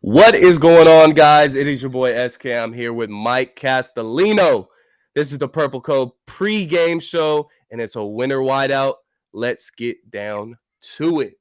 What is going on, guys? It is your boy SK. I'm here with Mike Castellino. This is the Purple Code pregame show, and it's a winter whiteout. Let's get down to it.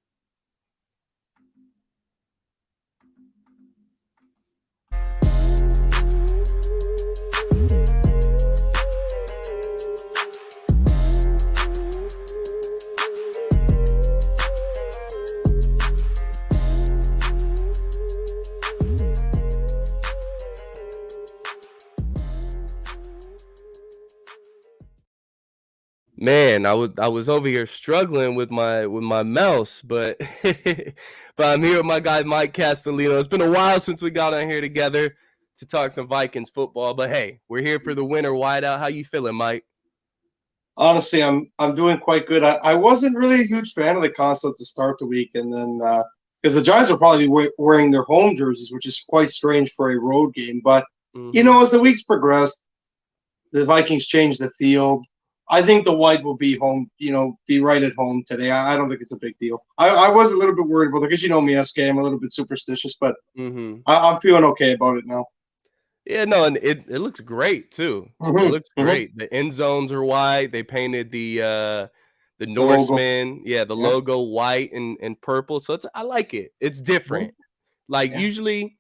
Man, I was over here struggling with my mouse, but but I'm here with my guy Mike Castellino. It's been a while since we got on here together to talk some Vikings football, but hey, we're here for the winter whiteout. How you feeling, Mike? Honestly, I'm doing quite good. I wasn't really a huge fan of the concept to start the week, and then because the Giants will probably be wearing their home jerseys, which is quite strange for a road game. But as the weeks progressed, the Vikings changed the field. I think the white will be home, be right at home today. I don't think it's a big deal. I was a little bit worried about it because me, SK, I'm a little bit superstitious, but I'm feeling okay about it now. Yeah, no, and it looks great too. It looks great. The end zones are white. They painted the Norseman, the logo white and purple. So I like it. It's different. Like usually,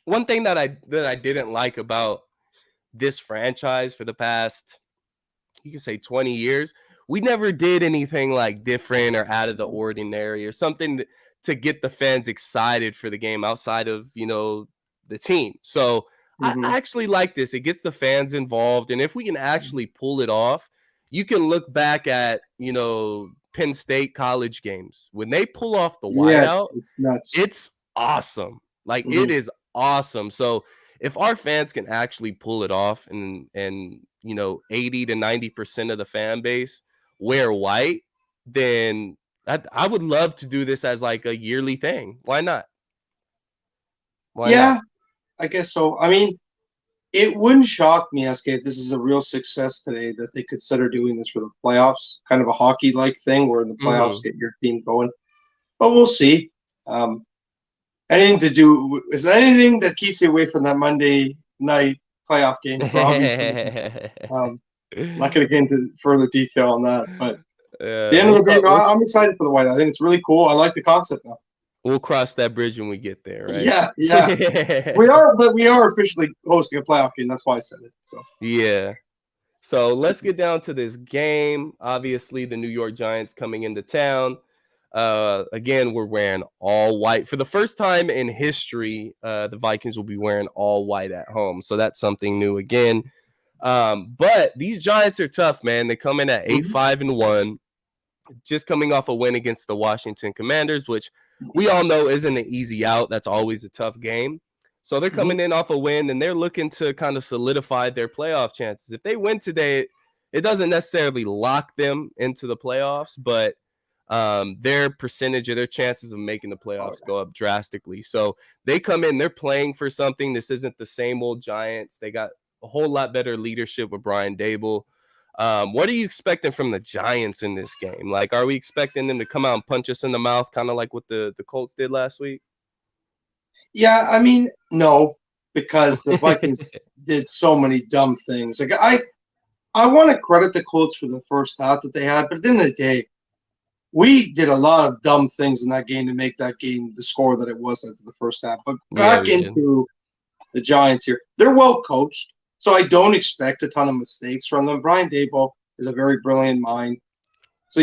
one thing that I didn't like about this franchise for the past, you can say 20 years, we never did anything like different or out of the ordinary or something to get the fans excited for the game outside of, the team. So I actually like this. It gets the fans involved. And if we can actually pull it off, you can look back at, Penn State college games. When they pull off the whiteout, it's nuts. It's awesome. Like it is awesome. So if our fans can actually pull it off and 80 to 90% of the fan base wear white, then I would love to do this as like a yearly thing. Why not? Why not? I guess so. I mean, it wouldn't shock me, SK, if this is a real success today, that they consider doing this for the playoffs, kind of a hockey-like thing where in the playoffs get your team going. But we'll see. Anything that keeps you away from that Monday night playoff game for obvious reasons. Not going to get into further detail on that, but at the end of the day, I'm excited for the white. I think it's really cool. I like the concept now. We'll cross that bridge when we get there, right? Yeah. we are officially hosting a playoff game. That's why I said it. So yeah. So let's get down to this game. Obviously, the New York Giants coming into town. Again, we're wearing all white. For the first time in history, the Vikings will be wearing all white at home. So that's something new again. But these Giants are tough, man. They come in at 8-5-1, just coming off a win against the Washington Commanders, which we all know isn't an easy out. That's always a tough game. So they're coming in off a win, and they're looking to kind of solidify their playoff chances. If they win today, it doesn't necessarily lock them into the playoffs, but their percentage of their chances of making the playoffs go up drastically. So they come in, they're playing for something. This isn't the same old Giants. They got a whole lot better leadership with Brian Daboll. What are you expecting from the Giants in this game? Like, are we expecting them to come out and punch us in the mouth, kind of like what the Colts did last week? Yeah, I mean, no, because the Vikings did so many dumb things. Like I want to credit the Colts for the first half that they had, but at the end of the day, we did a lot of dumb things in that game to make that game the score that it was after the first half. But back into the Giants here, they're well coached. So I don't expect a ton of mistakes from them. Brian Daboll is a very brilliant mind. So,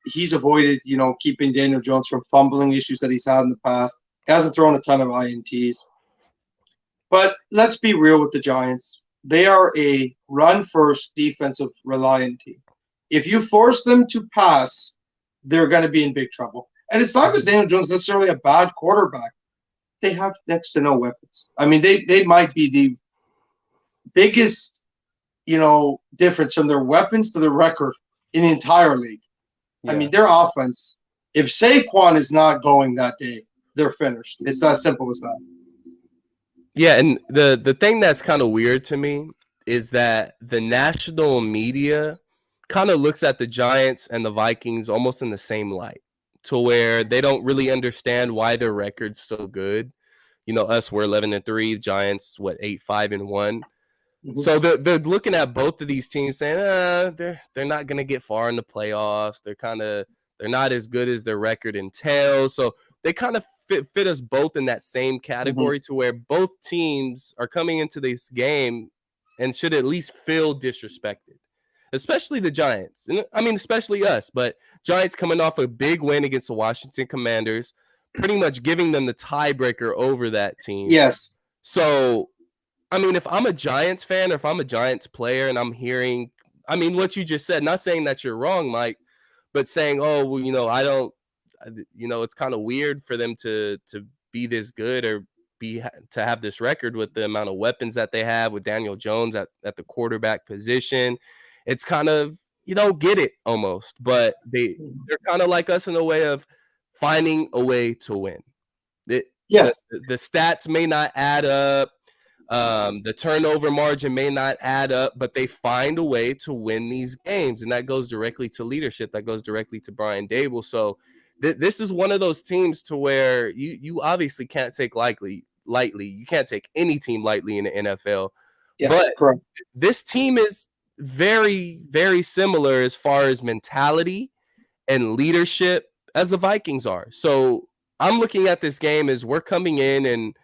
he's avoided, keeping Daniel Jones from fumbling issues that he's had in the past. He hasn't thrown a ton of INTs. But let's be real with the Giants. They are a run-first defensive reliant team. If you force them to pass, they're going to be in big trouble. And it's not because Daniel Jones is necessarily a bad quarterback. They have next to no weapons. I mean, they might be the biggest, difference from their weapons to their record in the entire league. Yeah. I mean, their offense, if Saquon is not going that day, they're finished. It's that simple as that. Yeah, and the thing that's kind of weird to me is that the national media kind of looks at the Giants and the Vikings almost in the same light. to where they don't really understand why their record's so good. Us, we're 11-3. Giants, 8-5-1. Mhm. So they're looking at both of these teams saying, they're not going to get far in the playoffs. They're not as good as their record entails. So they kind of fit us both in that same category to where both teams are coming into this game and should at least feel disrespected, especially the Giants. And I mean, especially us, but Giants coming off a big win against the Washington Commanders, pretty much giving them the tiebreaker over that team. Yes. So, I mean, if I'm a Giants fan or if I'm a Giants player and I'm hearing, I mean, what you just said, not saying that you're wrong, Mike, but saying, oh, well, I don't, it's kind of weird for them to be this good or to have this record with the amount of weapons that they have with Daniel Jones at the quarterback position. It's kind of, you don't get it almost, but they're kind of like us in a way of finding a way to win. Yes. The stats may not add up. The turnover margin may not add up, but they find a way to win these games. And that goes directly to leadership. That goes directly to Brian Daboll. So this is one of those teams to where you obviously can't take lightly. You can't take any team lightly in the NFL. Yeah, but correct. This team is very, very similar as far as mentality and leadership as the Vikings are. So I'm looking at this game as we're coming in and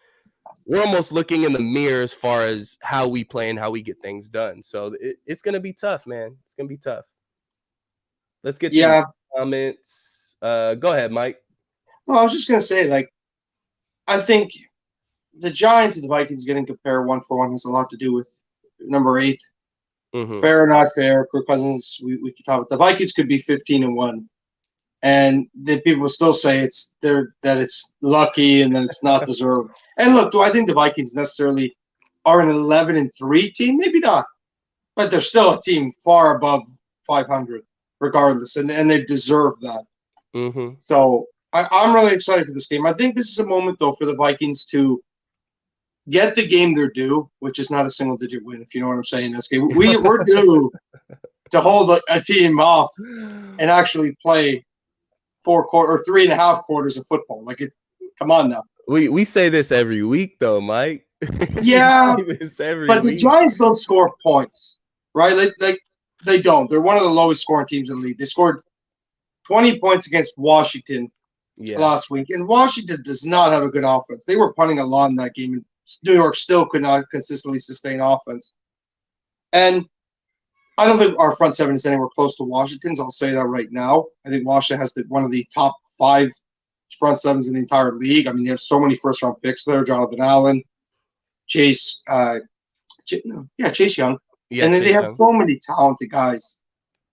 we're almost looking in the mirror as far as how we play and how we get things done. So it's going to be tough, man. It's going to be tough. Let's get to your comments. Go ahead, Mike. No, I was just going to say, I think the Giants and the Vikings getting compared 1-for-1 has a lot to do with number 8. Mm-hmm. Fair or not fair, Kirk Cousins, we could talk about. The Vikings could be 15-1. And the people still say that it's lucky and that it's not deserved. And look, do I think the Vikings necessarily are an 11-3 team? Maybe not, but they're still a team far above 500, regardless, and they've deserved that. Mm-hmm. So I'm really excited for this game. I think this is a moment though for the Vikings to get the game they're due, which is not a single-digit win, if you know what I'm saying. SK, we're due to hold a team off and actually play 3.5 quarters of football. Come on now. We say this every week though, Mike. Yeah, but the Giants don't score points, right? They don't. They're one of the lowest scoring teams in the league. They scored 20 points against Washington last week, and Washington does not have a good offense. They were punting a lot in that game, and New York still could not consistently sustain offense. And I don't think our front seven is anywhere close to Washington's. I'll say that right now. I think Washington has one of the top 5 front sevens in the entire league. I mean, they have so many first-round picks there. Jonathan Allen, Chase Young. Yeah, and then they have so many talented guys.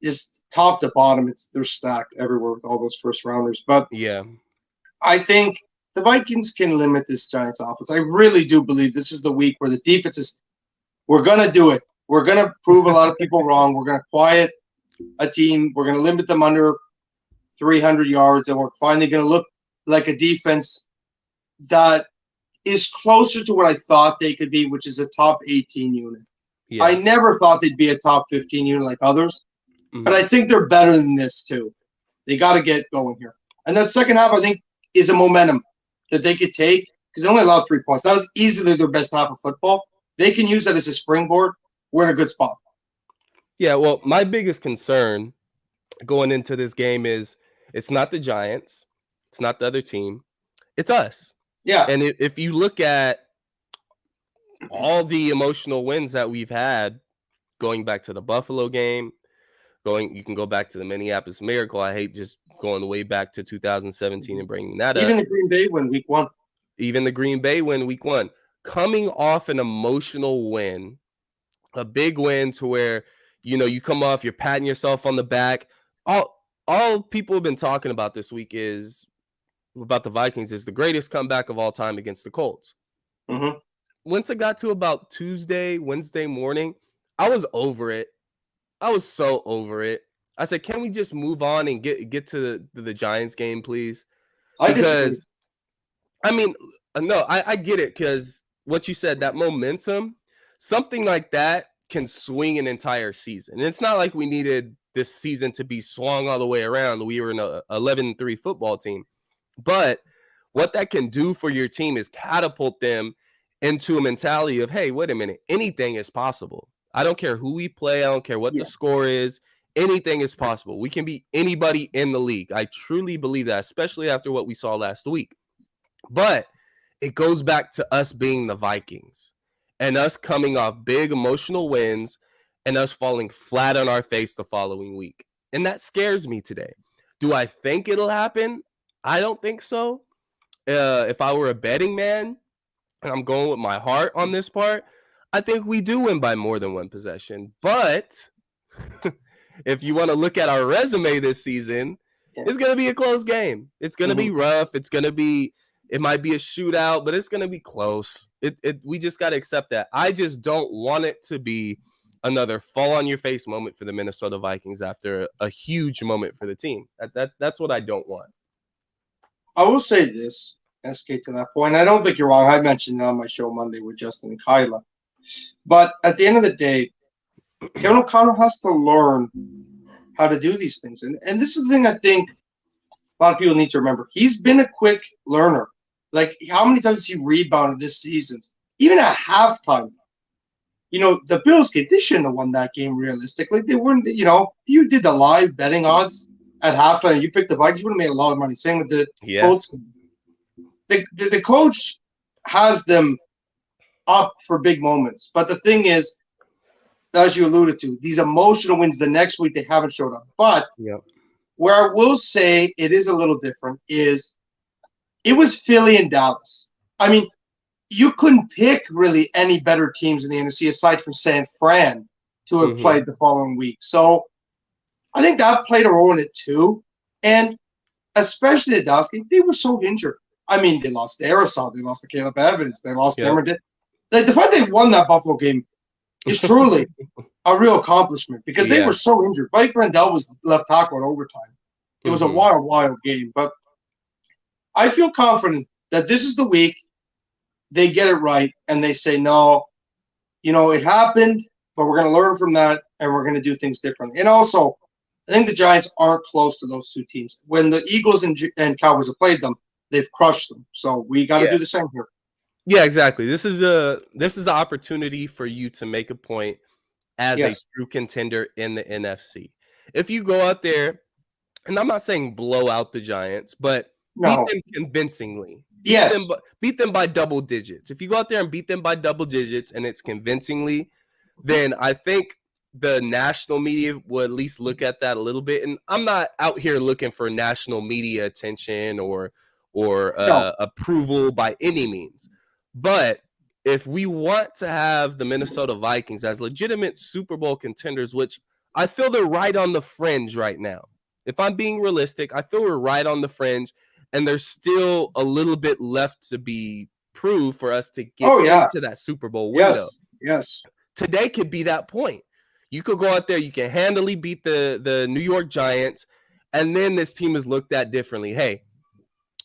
Just top to bottom, they're stacked everywhere with all those first-rounders. But yeah, I think the Vikings can limit this Giants offense. I really do believe this is the week where the defense is – we're going to do it. We're going to prove a lot of people wrong. We're going to quiet a team. We're going to limit them under 300 yards, and we're finally going to look like a defense that is closer to what I thought they could be, which is a top 18 unit. Yeah. I never thought they'd be a top 15 unit like others, but I think they're better than this too. They got to get going here. And that second half, I think, is a momentum that they could take because they only allowed 3 points. That was easily their best half of football. They can use that as a springboard. We're in a good spot. Yeah, well, my biggest concern going into this game is it's not the Giants. It's not the other team. It's us. Yeah. And if you look at all the emotional wins that we've had, going back to the Buffalo game, you can go back to the Minneapolis Miracle. I hate just going way back to 2017 and bringing that up. Even the Green Bay win week 1. Even the Green Bay win week 1. Coming off an emotional win, a big win to where, you come off, you're patting yourself on the back. All people have been talking about this week is about the Vikings is the greatest comeback of all time against the Colts. Mm-hmm. Once it got to about Wednesday morning, I was over it. I was so over it. I said, can we just move on and get to the Giants game, please? I disagree. I mean, no, I get it because what you said, that momentum, something like that can swing an entire season. And it's not like we needed this season to be swung all the way around. We were an 11-3 football team. But what that can do for your team is catapult them into a mentality of, hey, wait a minute, anything is possible. I don't care who we play. I don't care what the score is. Anything is possible. We can beat anybody in the league. I truly believe that, especially after what we saw last week. But it goes back to us being the Vikings and us coming off big emotional wins and us falling flat on our face the following week. And that scares me today. Do I think it'll happen? I don't think so. If I were a betting man, and I'm going with my heart on this part, I think we do win by more than one possession. But if you want to look at our resume this season, it's going to be a close game. It's going to be rough. It might be a shootout, but it's going to be close. We just got to accept that. I just don't want it to be another fall on your face moment for the Minnesota Vikings after a huge moment for the team. That's what I don't want. I will say this, SK, to that point. I don't think you're wrong. I mentioned it on my show Monday with Justin and Kyla. But at the end of the day, Kevin O'Connell has to learn how to do these things. And this is the thing I think a lot of people need to remember. He's been a quick learner. Like, how many times has he rebounded this season? Even at halftime. The Bills game, they shouldn't have won that game realistically. They weren't, you did the live betting odds at halftime, you picked the Vikings, you would have made a lot of money. Same with the Colts. The coach has them up for big moments. But the thing is, as you alluded to, these emotional wins the next week, they haven't showed up. But where I will say it is a little different is it was Philly and Dallas. I mean, you couldn't pick really any better teams in the NFC aside from San Fran to have played the following week. So I think that played a role in it too. And especially the Dallas game, they were so injured. I mean, they lost to Arizona, they lost to Caleb Evans, they lost to Cameron. The fact they won that Buffalo game is truly a real accomplishment because they were so injured. Mike Rendell was left tackle in overtime. It was a wild, wild game. But I feel confident that this is the week they get it right and they say, no, it happened, but we're going to learn from that and we're going to do things differently. And also, I think the Giants aren't close to those two teams. When the Eagles and Cowboys have played them, they've crushed them. So we got to do the same here. Yeah, exactly. This is an opportunity for you to make a point as a true contender in the NFC. If you go out there, and I'm not saying blow out the Giants, but beat them convincingly. Beat them by double digits. If you go out there and beat them by double digits and it's convincingly, then I think the national media will at least look at that a little bit. And I'm not out here looking for national media attention or approval by any means. But if we want to have the Minnesota Vikings as legitimate Super Bowl contenders, which I feel they're right on the fringe right now. If I'm being realistic, I feel we're right on the fringe, and there's still a little bit left to be proved for us to get into that Super Bowl window. Yes. Today could be that point. You could go out there, you can handily beat the New York Giants, and then this team is looked at differently. Hey,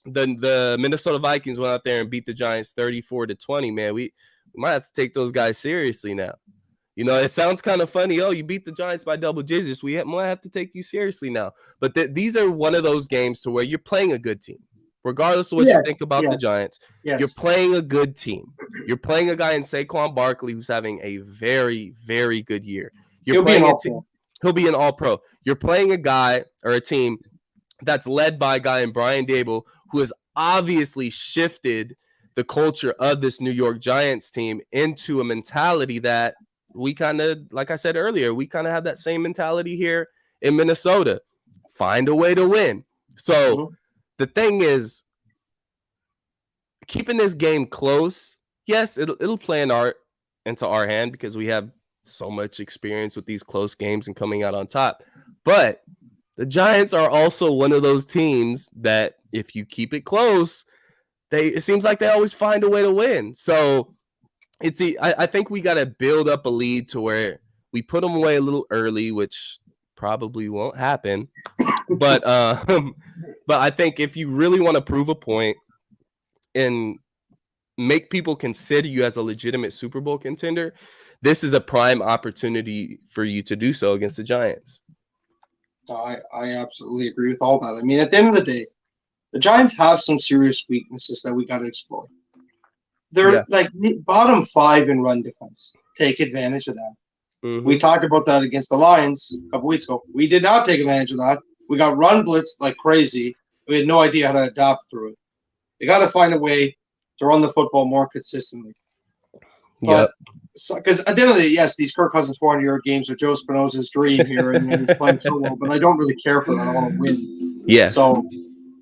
the Minnesota Vikings went out there and beat the Giants 34-20, man. We might have to take those guys seriously now. It sounds kind of funny. Oh, you beat the Giants by double digits. We might have to take you seriously now. But these are one of those games to where you're playing a good team. Regardless of what you think about the Giants, you're playing a good team. You're playing a guy in Saquon Barkley who's having a very, very good year. He'll be an all-pro. You're playing a guy or a team that's led by a guy in Brian Daboll who has obviously shifted the culture of this New York Giants team into a mentality that we kind of, like I said earlier, we kind of have that same mentality here in Minnesota. Find a way to win. So the thing is, keeping this game close, yes, it'll play into our hand because we have so much experience with these close games and coming out on top. But the Giants are also one of those teams that if you keep it close, it seems like they always find a way to win. So I think we got to build up a lead to where we put them away a little early, which probably won't happen. But I think if you really want to prove a point and make people consider you as a legitimate Super Bowl contender, this is a prime opportunity for you to do so against the Giants. I absolutely agree with all that. I mean, at the end of the day, the Giants have some serious weaknesses that we got to explore. They're Yeah. like bottom 5 in run defense. Take advantage of that. We talked about that against the Lions a couple weeks ago. We did not take advantage of that. We got run blitzed like crazy. We had no idea how to adapt through it. They got to find a way to run the football more consistently. But because at the end of the day, yes, these Kirk Cousins 400-yard games are Joe Spinoza's dream here, and he's playing so well. But I don't really care for that. I want to win. Yes. So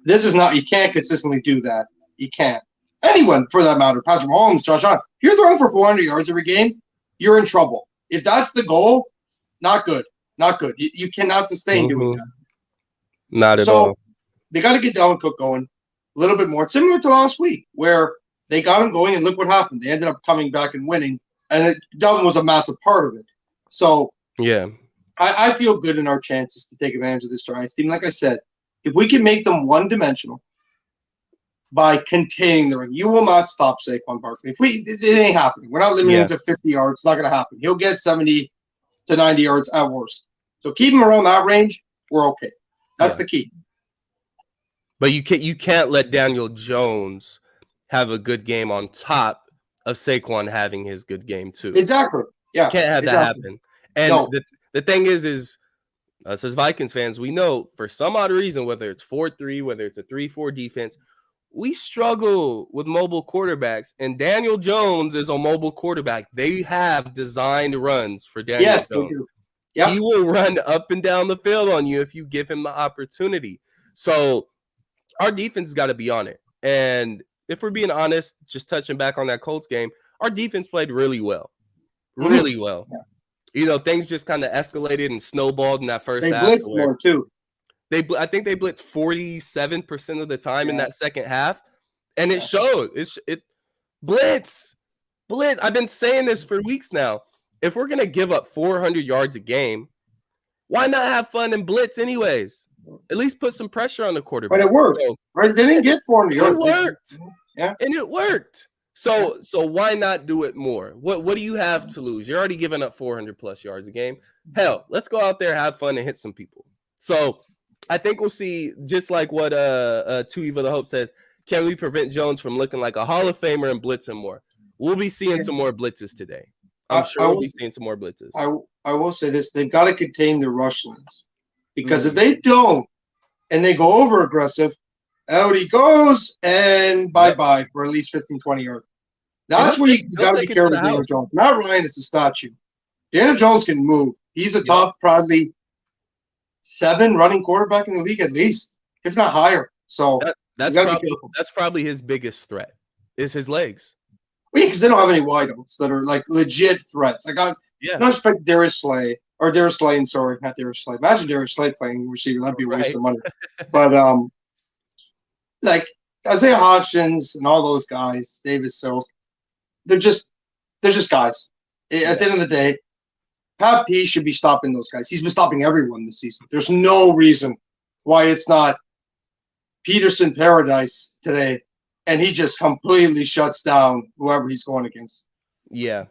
this is not. You can't consistently do that. You can't. Anyone, for that matter, Patrick Mahomes, Josh Allen. If you're throwing for 400 yards every game, you're in trouble. If that's the goal, not good. Not good. You cannot sustain doing that. Not at all. They got to get Dalvin Cook going a little bit more. It's similar to last week, where they got him going, and look what happened. They ended up coming back and winning, and Dalvin was a massive part of it. So yeah, I feel good in our chances to take advantage of this Giants team. Like I said, if we can make them one-dimensional by containing the ring, you will not stop Saquon Barkley. It ain't happening. We're not limiting him to 50 yards. It's not going to happen. He'll get 70 to 90 yards at worst. So keep him around that range. We're okay. That's the key. But you can't let Daniel Jones have a good game on top of Saquon having his good game too. Exactly. Yeah. Can't have that happen. And the thing is us as Vikings fans, we know for some odd reason, whether it's 4-3, whether it's a 3-4 defense, we struggle with mobile quarterbacks. And Daniel Jones is a mobile quarterback. They have designed runs for Daniel Jones. They do. Yep. He will run up and down the field on you if you give him the opportunity. So our defense has got to be on it. And if we're being honest, just touching back on that Colts game, our defense played really well. Really well. Yeah. You know, things just kind of escalated and snowballed in that first half. They blitzed more, too. I think they blitzed 47% of the time in that second half. And it showed. It blitz. I've been saying this for weeks now. If we're going to give up 400 yards a game, why not have fun and blitz anyways? At least put some pressure on the quarterback. But it worked. Right? They didn't get 400 yards. It worked. Yeah. And it worked. So why not do it more? What do you have to lose? You're already giving up 400 plus yards a game. Hell, let's go out there, have fun, and hit some people. So I think we'll see, just like what Tui for the Hope says, can we prevent Jones from looking like a Hall of Famer and blitzing more? We'll be seeing some more blitzes today. I'm sure we'll be seeing some more blitzes. I will say this. They've got to contain their rush lanes. Because if they don't, and they go over aggressive, out he goes, and bye-bye for at least 15, 20 yards. That's where you got to be careful with Daniel Jones. Matt Ryan is a statue. Daniel Jones can move. He's a top, probably 7 running quarterback in the league at least, if not higher. So that's probably his biggest threat is his legs. Because they don't have any wideouts that are like legit threats. I got no respect Darius Slay. Or Darius Slay, sorry, not Darius Slay. Imagine Darius Slay playing receiver. That'd be a waste of money. But like Isaiah Hodgins and all those guys, Davis Sills, they're just guys. At the end of the day, Pat P should be stopping those guys. He's been stopping everyone this season. There's no reason why it's not Peterson Paradise today, and he just completely shuts down whoever he's going against. Yeah.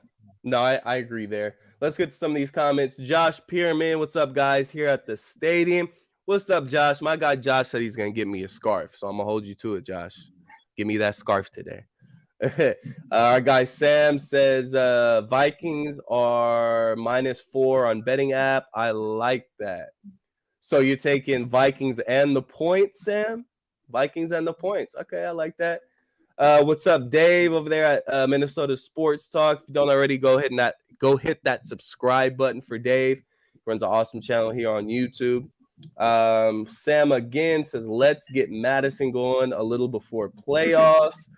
No, I agree there. Let's get to some of these comments. Josh Pyramid, what's up, guys, here at the stadium? What's up, Josh? My guy Josh said he's going to get me a scarf, so I'm going to hold you to it, Josh. Give me that scarf today. Our guy Sam says Vikings are -4 on betting app. I like that. So you're taking Vikings and the points, Sam? Vikings and the points. Okay, I like that. What's up, Dave, over there at Minnesota Sports Talk? If you don't already, go hit that subscribe button for Dave. He runs an awesome channel here on YouTube. Sam again says, let's get Madison going a little before playoffs.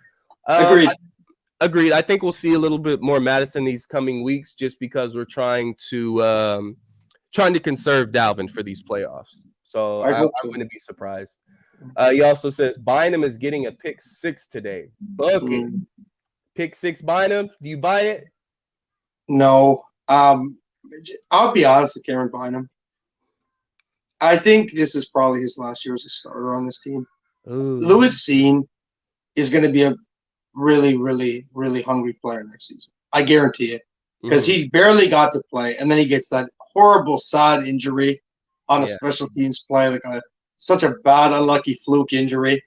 Agreed. I think we'll see a little bit more Madison these coming weeks just because we're trying to conserve Dalvin for these playoffs. So I wouldn't be surprised. He also says Bynum is getting a pick 6 today. Okay. Pick 6 Bynum. Do you buy it? No. I'll be honest with Cameron Bynum. I think this is probably his last year as a starter on this team. Ooh. Lewis Cine is going to be a really, really, really hungry player next season. I guarantee it. Because he barely got to play, and then he gets that horrible, sad injury on a special teams play, like such a bad, unlucky fluke injury.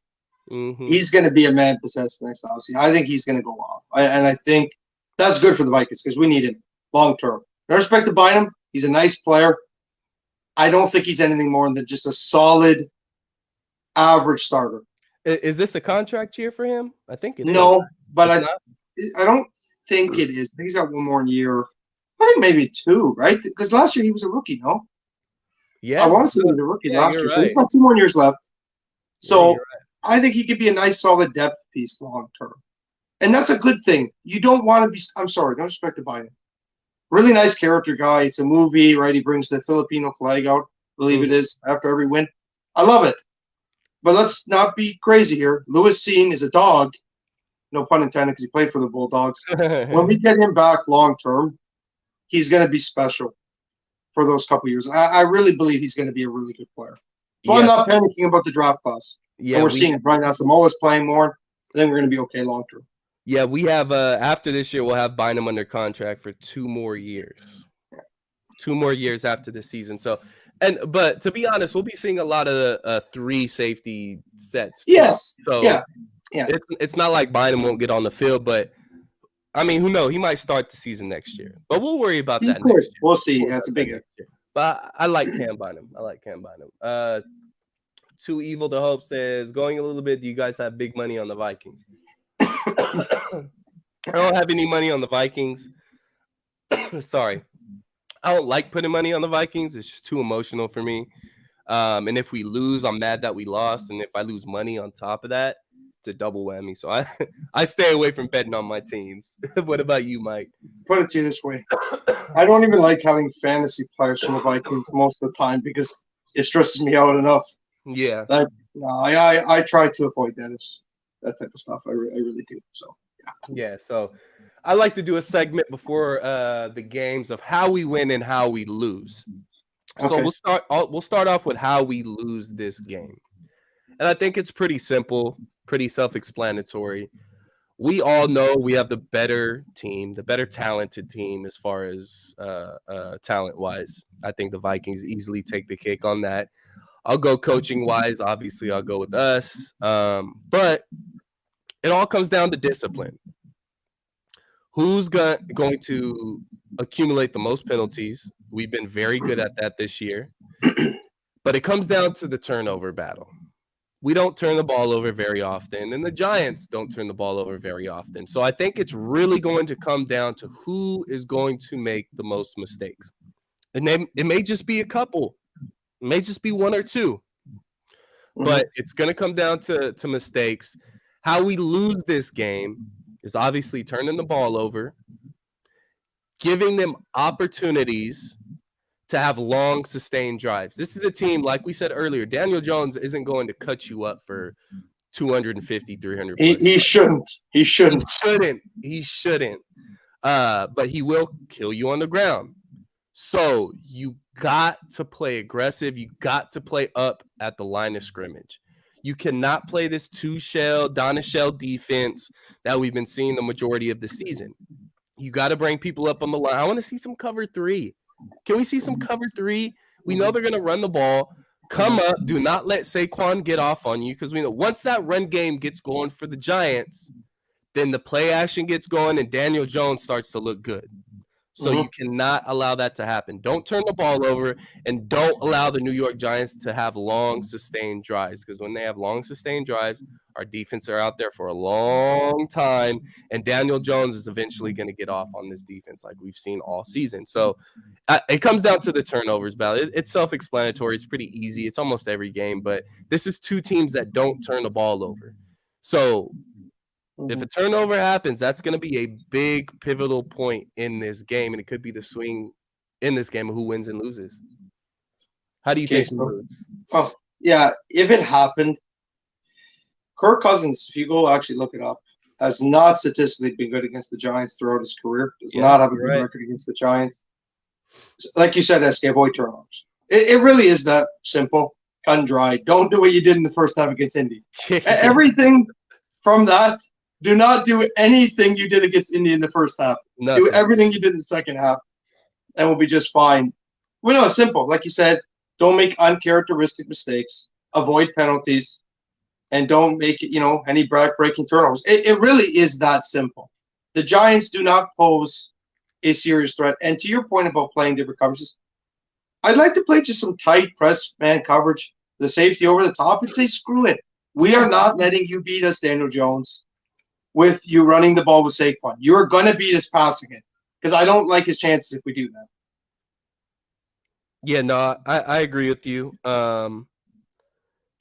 Mm-hmm. He's going to be a man possessed next offseason. I think he's going to go off. And I think that's good for the Vikings because we need him long term. No respect to Bynum. He's a nice player. I don't think he's anything more than just a solid, average starter. Is this a contract year for him? I think it is. No, but I don't think it is. I think he's got one more year. I think maybe 2, right? Because last year he was a rookie, no? Yeah. I want to say he was a rookie last year. Right. So he's got 2 more years left. So right. I think he could be a nice, solid depth piece long term. And that's a good thing. You don't want to be – I'm sorry, no respect to Biden. Really nice character guy. It's a movie, right? He brings the Filipino flag out, I believe it is, after every win. I love it. But let's not be crazy here. Lewis Cine is a dog. No pun intended because he played for the Bulldogs. When we get him back long term, he's going to be special for those couple years. I really believe he's going to be a really good player. So I'm not panicking about the draft class. Yeah, and we're seeing Brian Asamoah's playing more. Then we're going to be okay long term. Yeah, we have after this year, we'll have Bynum under contract for 2 more years. 2 more years after this season. So, but to be honest, we'll be seeing a lot of 3 safety sets. Yes. So yeah. It's not like Bynum won't get on the field, but I mean, who knows? He might start the season next year. But we'll worry about that next year. We'll see. That's a big year. But I like Cam Bynum. Too Evil to Hope says, going a little bit, do you guys have big money on the Vikings? I don't have any money on the Vikings. Sorry. I don't like putting money on the Vikings. It's just too emotional for me. And if we lose, I'm mad that we lost. And if I lose money on top of that, it's a double whammy. So I stay away from betting on my teams. What about you, Mike? Put it to you this way. I don't even like having fantasy players from the Vikings most of the time because it stresses me out enough. Yeah. I try to avoid that type of stuff. I really do. So yeah. So I like to do a segment before the games of how we win and how we lose. So we'll start off with how we lose this game. And I think it's pretty simple, pretty self-explanatory. We all know we have the better team, the better talented team as far as talent-wise. I think the Vikings easily take the cake on that. I'll go coaching-wise. Obviously, I'll go with us. But it all comes down to discipline. Who's going to accumulate the most penalties? We've been very good at that this year. But it comes down to the turnover battle. We don't turn the ball over very often, and the Giants don't turn the ball over very often. So I think it's really going to come down to who is going to make the most mistakes. And it may just be a couple. It may just be 1 or 2. But it's going to come down to mistakes. How we lose this game is obviously turning the ball over, giving them opportunities to have long, sustained drives. This is a team, like we said earlier, Daniel Jones isn't going to cut you up for 250, 300 points. He shouldn't. He shouldn't. But he will kill you on the ground. So you got to play aggressive. You got to play up at the line of scrimmage. You cannot play this 2-shell, Donna-shell defense that we've been seeing the majority of the season. You got to bring people up on the line. I want to see some cover 3. Can we see some cover 3? We know they're going to run the ball. Come up. Do not let Saquon get off on you because we know once that run game gets going for the Giants, then the play action gets going and Daniel Jones starts to look good. So you cannot allow that to happen. Don't turn the ball over and don't allow the New York Giants to have long, sustained drives because when they have long, sustained drives, our defense are out there for a long time, and Daniel Jones is eventually going to get off on this defense like we've seen all season. So it comes down to the turnovers battle. It's self-explanatory. It's pretty easy. It's almost every game, but this is 2 teams that don't turn the ball over. So if a turnover happens, that's going to be a big pivotal point in this game, and it could be the swing in this game of who wins and loses. How do you think we lose? Oh, yeah, if it happened, Kirk Cousins, if you go actually look it up, has not statistically been good against the Giants throughout his career. Does not have a good record against the Giants. Like you said, SK, avoid turnovers. It really is that simple, cut and dry. Don't do what you did in the first half against Indy. Everything from that, do not do anything you did against Indy in the first half. Nothing. Do everything you did in the second half, and we'll be just fine. We know it's simple. Like you said, don't make uncharacteristic mistakes, avoid penalties, and don't make any back-breaking turnovers. It really is that simple. The Giants do not pose a serious threat. And to your point about playing different coverages, I'd like to play just some tight press man coverage, the safety over the top, and say, screw it. We are not letting you beat us, Daniel Jones, with you running the ball with Saquon. You're going to beat us passing it, because I don't like his chances if we do that. Yeah, no, I agree with you.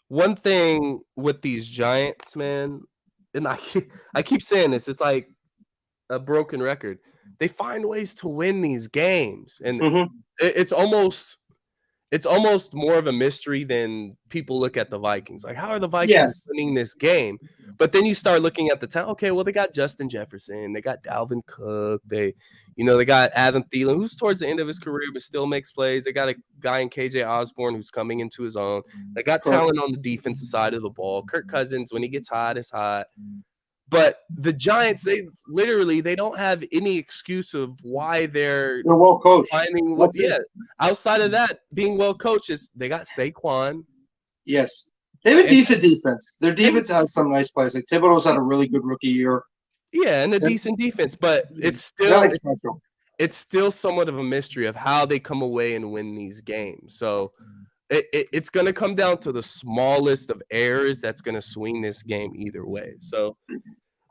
One thing with these Giants, man, and I keep saying this, it's like a broken record. They find ways to win these games, and it's almost more of a mystery than people look at the Vikings. Like, how are the Vikings winning this game? But then you start looking at the town. Okay, well, they got Justin Jefferson, they got Dalvin Cook, they got Adam Thielen, who's towards the end of his career but still makes plays. They got a guy in KJ Osborne who's coming into his own. They got talent on the defensive side of the ball. Kirk Cousins, when he gets hot, is hot. But the Giants, they don't have any excuse of why they're well coached. Outside of that, being well coached, they got Saquon. Yes. They have a decent defense. Their defense has some nice players. Like Thibodeau's had a really good rookie year. Yeah, and a decent defense, but it's still somewhat of a mystery of how they come away and win these games. So it's going to come down to the smallest of errors that's going to swing this game either way. So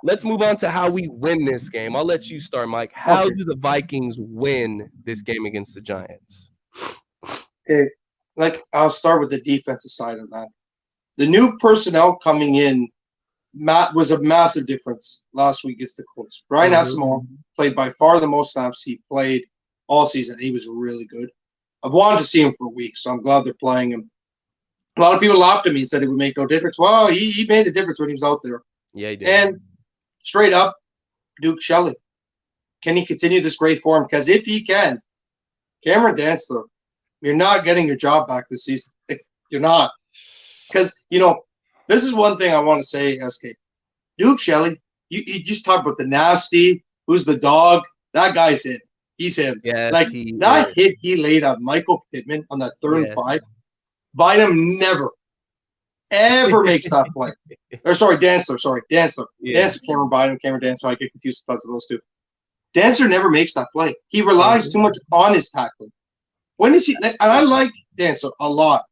let's move on to how we win this game. I'll let you start, Mike. How do the Vikings win this game against the Giants? Okay, I'll start with the defensive side of that. The new personnel coming in was a massive difference last week against the Colts. Brian Asamoah played by far the most snaps he played all season. He was really good. I've wanted to see him for weeks, so I'm glad they're playing him. A lot of people laughed at me and said it would make no difference. Well, he made a difference when he was out there. Yeah, he did. And straight up, Duke Shelley. Can he continue this great form? Because if he can, Cameron Dantzler, you're not getting your job back this season. You're not. Because, this is one thing I want to say, SK. Duke Shelley, you just talked about the nasty, who's the dog. That guy's it. He's him. Yes, that hit he laid on Michael Pittman on that 3rd and 5. Bynum never, ever makes that play. Or Dantzler. Yeah. Dantzler, Cameron Dantzler. I get confused with those two. Dantzler never makes that play. He relies too much on his tackling. When is he? And I like Dantzler a lot.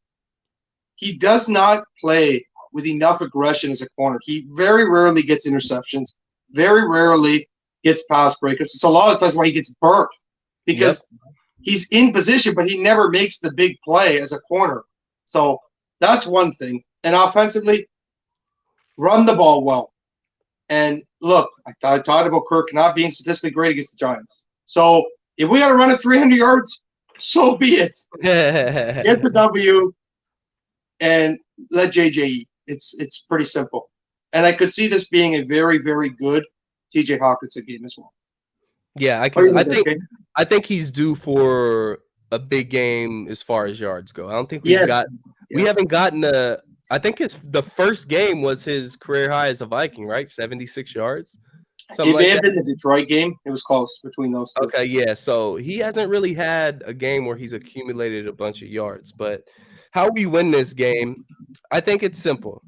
He does not play with enough aggression as a corner. He very rarely gets interceptions. Very rarely gets pass breakups. It's a lot of times why he gets burnt because he's in position, but he never makes the big play as a corner. So that's one thing. And offensively, run the ball well. And look, I talked about Kirk not being statistically great against the Giants. So if we got to run it 300 yards, so be it. Get the W and let JJ eat. It's pretty simple. And I could see this being a very, very good TJ Hawkinson game as well. Yeah, I think he's due for a big game as far as yards go. I don't think we haven't gotten I think the first game was his career high as a Viking, right? 76 yards. If it had been the Detroit game, it was close between those two. Okay, yeah. So he hasn't really had a game where he's accumulated a bunch of yards. But how we win this game, I think it's simple.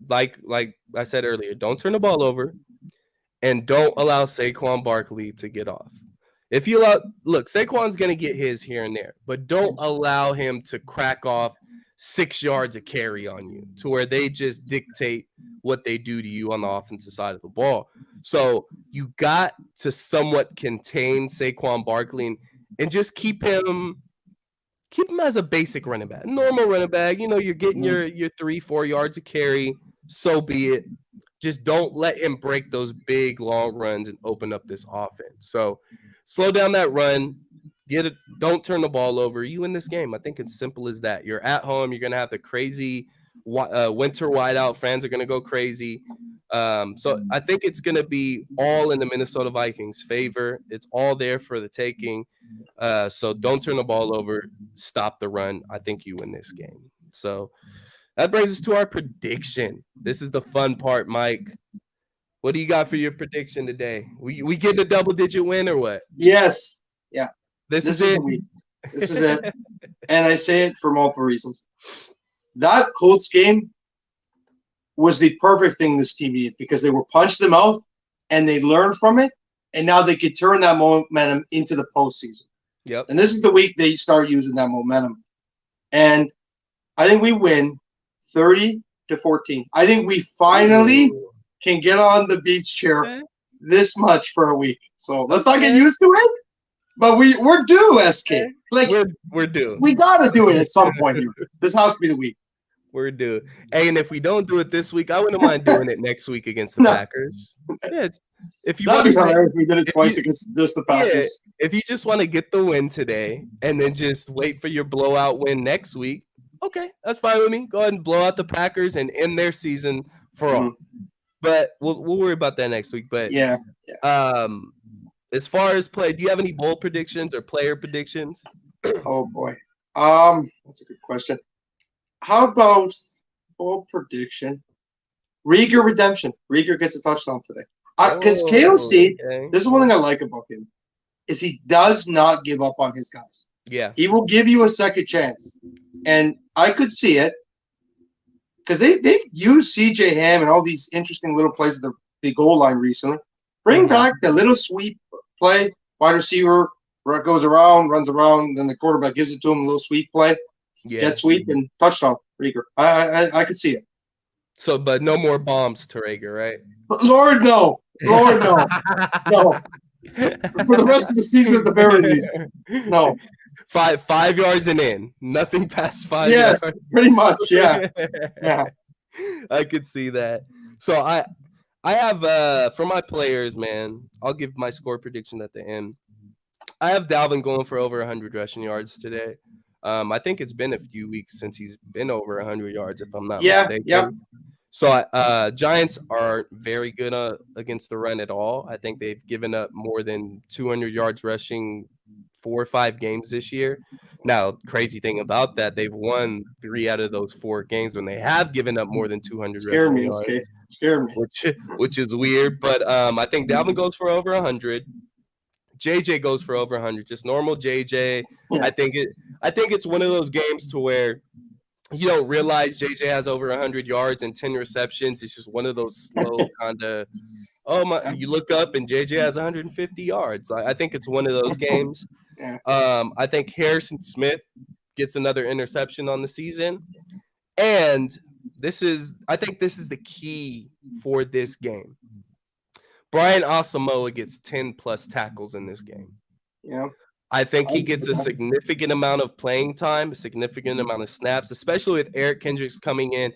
Like I said earlier, don't turn the ball over and don't allow Saquon Barkley to get off. If you look, Saquon's going to get his here and there, but don't allow him to crack off 6 yards of carry on you to where they just dictate what they do to you on the offensive side of the ball. So you got to somewhat contain Saquon Barkley and just keep him as a basic running back, normal running back. You're getting your 3-4 yards of carry. So be it. Just don't let him break those big long runs and open up this offense. So slow down that run. Get it. Don't turn the ball over. You win this game. I think it's simple as that. You're at home. You're gonna have the crazy winter whiteout. Fans are gonna go crazy. So I think it's gonna be all in the Minnesota Vikings' favor. It's all there for the taking. So don't turn the ball over. Stop the run. I think you win this game. So that brings us to our prediction. This is the fun part, Mike. What do you got for your prediction today? We get a double-digit win or what? Yes. Yeah. This is it. This is it. And I say it for multiple reasons. That Colts game was the perfect thing this team needed because they were punched in the mouth and they learned from it. And now they could turn that momentum into the postseason. Yep. And this is the week they start using that momentum. And I think we win 30-14. I think we finally can get on the beach chair this much for a week. So let's not get used to it. But we're due, SK. Like we're due. We gotta do it at some point here. This has to be the week. We're due. Hey, and if we don't do it this week, I wouldn't mind doing it next week against the Packers. Yeah, if you want to, if we did it twice against just the Packers. Yeah, if you just want to get the win today and then just wait for your blowout win next week, okay, that's fine with me. Go ahead and blow out the Packers and end their season for all. But we'll worry about that next week. But yeah. As far as play, do you have any bold predictions or player predictions? Oh boy, that's a good question. How about bold prediction? Rieger redemption. Rieger gets a touchdown today. Because KOC, this is one thing I like about him, is he does not give up on his guys. Yeah, he will give you a second chance, and I could see it because they've used CJ Ham and all these interesting little plays at the goal line recently. Bring back the little sweep play, wide receiver goes around, runs around, then the quarterback gives it to him, a little sweep play, jet sweep, and touchdown, Rieger. I could see it. So, but no more bombs to Rieger, right? Lord, no. Lord, no. No. For the rest of the season at the very least. No. 5 yards and in. Nothing past 5 yards. Yes, pretty much, yeah. Yeah. I could see that. So I have for my players, man, I'll give my score prediction at the end. I have Dalvin going for over 100 rushing yards today. I think it's been a few weeks since he's been over 100 yards, if I'm not mistaken. Yeah. So Giants aren't very good against the run at all. I think they've given up more than 200 yards rushing 4 or 5 games this year. Now, crazy thing about that, they've won 3 out of those 4 games when they have given up more than 200 rushing yards. Scare me. Which is weird, but I think Dalvin goes for over 100. JJ goes for over 100. Just normal JJ. Yeah. I think it's one of those games to where you don't realize JJ has over 100 yards and 10 receptions. It's just one of those slow kind of, you look up and JJ has 150 yards. I think it's one of those games. Yeah. I think Harrison Smith gets another interception on the season. And I think this is the key for this game. Brian Asamoah gets 10-plus tackles in this game. Yeah. I think he gets a significant amount of playing time, a significant amount of snaps, especially with Eric Kendricks coming in.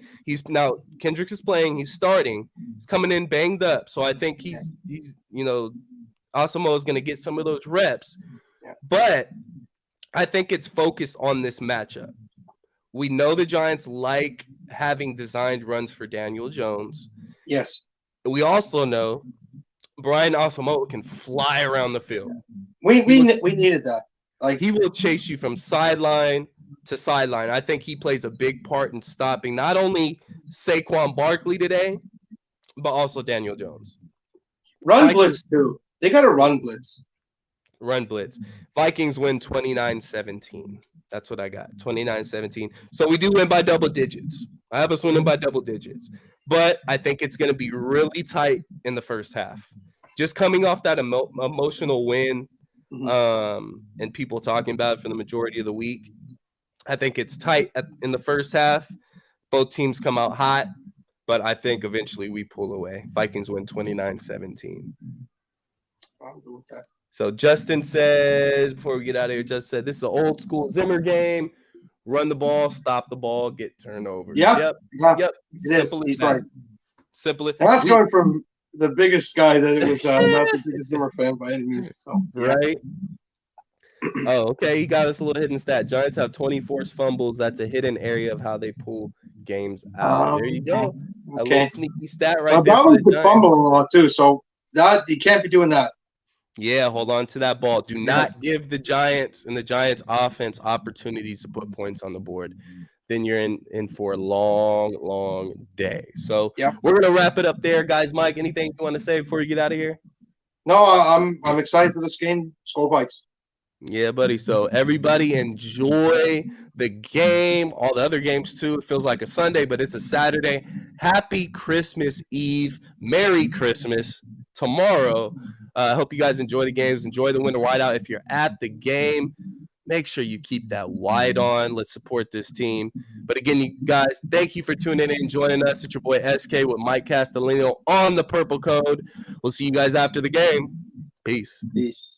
Kendricks is playing, he's starting, he's coming in banged up. So I think he's Asamoah is going to get some of those reps. Yeah. But I think it's focused on this matchup. We know the Giants like having designed runs for Daniel Jones. Yes. We also know Brian Asamoah can fly around the field. We needed that. Like he will chase you from sideline to sideline. I think he plays a big part in stopping not only Saquon Barkley today, but also Daniel Jones. Blitz too. They got a run blitz. Run blitz. Vikings win 29-17. That's what I got. 29-17. So we do win by double digits. I have us winning by double digits. But I think it's going to be really tight in the first half. Just coming off that emotional win and people talking about it for the majority of the week, I think it's tight in the first half. Both teams come out hot, but I think eventually we pull away. Vikings win 29-17. I'll go with that. So Justin says, before we get out of here, Justin said, this is an old school Zimmer game. Run the ball, stop the ball, get turned over. Yep. It is. He's right. Simply. And that's going from the biggest guy that was not the biggest Zimmer fan by any means. So right. Oh, okay. He got us a little hidden stat. Giants have 20 forced fumbles. That's a hidden area of how they pull games out. There you go. Okay. A little sneaky stat right there. That one's been fumbling a lot too, so that you can't be doing that. Yeah, hold on to that ball. Do not give the Giants and the Giants offense opportunities to put points on the board. Then you're in for a long, long day. So we're going to wrap it up there, guys. Mike, anything you want to say before you get out of here? No, I'm excited for this game. SKOL'd Vikes. Yeah, buddy. So everybody enjoy the game, all the other games too. It feels like a Sunday, but it's a Saturday. Happy Christmas Eve. Merry Christmas tomorrow. I hope you guys enjoy the games. Enjoy the winter whiteout. If you're at the game, make sure you keep that white on. Let's support this team. But again, you guys, thank you for tuning in and joining us. It's your boy SK with Mike Castellino on the Purple Code. We'll see you guys after the game. Peace. Peace.